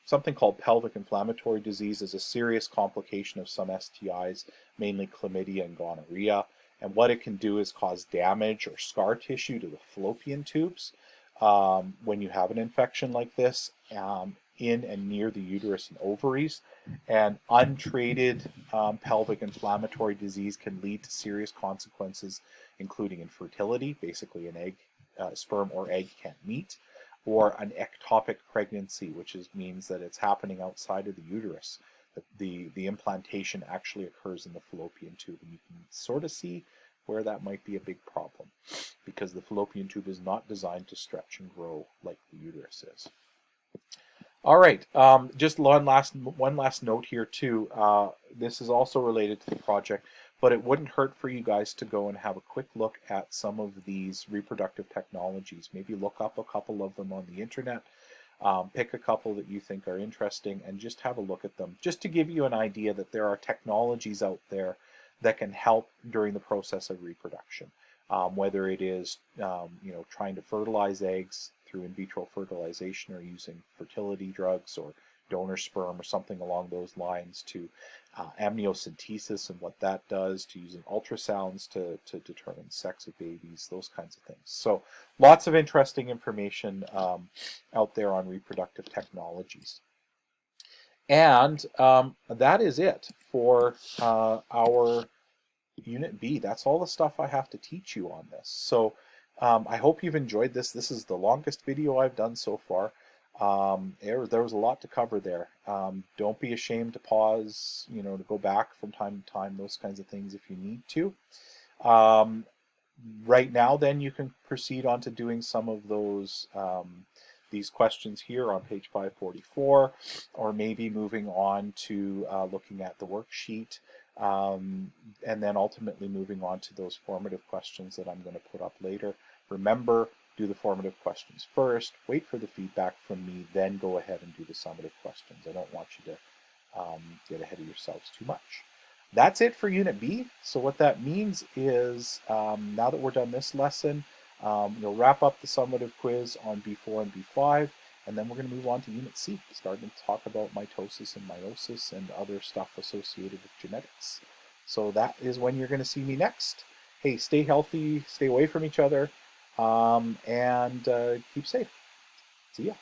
Something called pelvic inflammatory disease is a serious complication of some STIs, mainly chlamydia and gonorrhea. And what it can do is cause damage or scar tissue to the fallopian tubes when you have an infection like this in and near the uterus and ovaries. And untreated pelvic inflammatory disease can lead to serious consequences, including infertility, basically an egg, sperm or egg can't meet, or an ectopic pregnancy, which means that it's happening outside of the uterus. The implantation actually occurs in the fallopian tube, and you can sort of see where that might be a big problem, because the fallopian tube is not designed to stretch and grow like the uterus is. All right, just one last note here too. This is also related to the project, but it wouldn't hurt for you guys to go and have a quick look at some of these reproductive technologies. Maybe look up a couple of them on the internet. Pick a couple that you think are interesting and just have a look at them, just to give you an idea that there are technologies out there that can help during the process of reproduction, whether it is trying to fertilize eggs through in vitro fertilization, or using fertility drugs or donor sperm or something along those lines, to amniocentesis and what that does, to using ultrasounds to determine sex of babies, those kinds of things. So lots of interesting information out there on reproductive technologies. And that is it for our Unit B. That's all the stuff I have to teach you on this. So I hope you've enjoyed this. This is the longest video I've done so far. There was a lot to cover there. Don't be ashamed to pause, to go back from time to time, those kinds of things if you need to. Right now, then, you can proceed on to doing some of those these questions here on page 544, or maybe moving on to looking at the worksheet, and then ultimately moving on to those formative questions that I'm going to put up later. Remember, do the formative questions first, wait for the feedback from me, then go ahead and do the summative questions. I don't want you to get ahead of yourselves too much. That's it for Unit B. So what that means is, now that we're done this lesson, you'll wrap up the summative quiz on B4 and B5, and then we're going to move on to Unit C, starting to talk about mitosis and meiosis and other stuff associated with genetics. So that is when you're going to see me next. Hey, stay healthy, stay away from each other, and keep safe. See ya.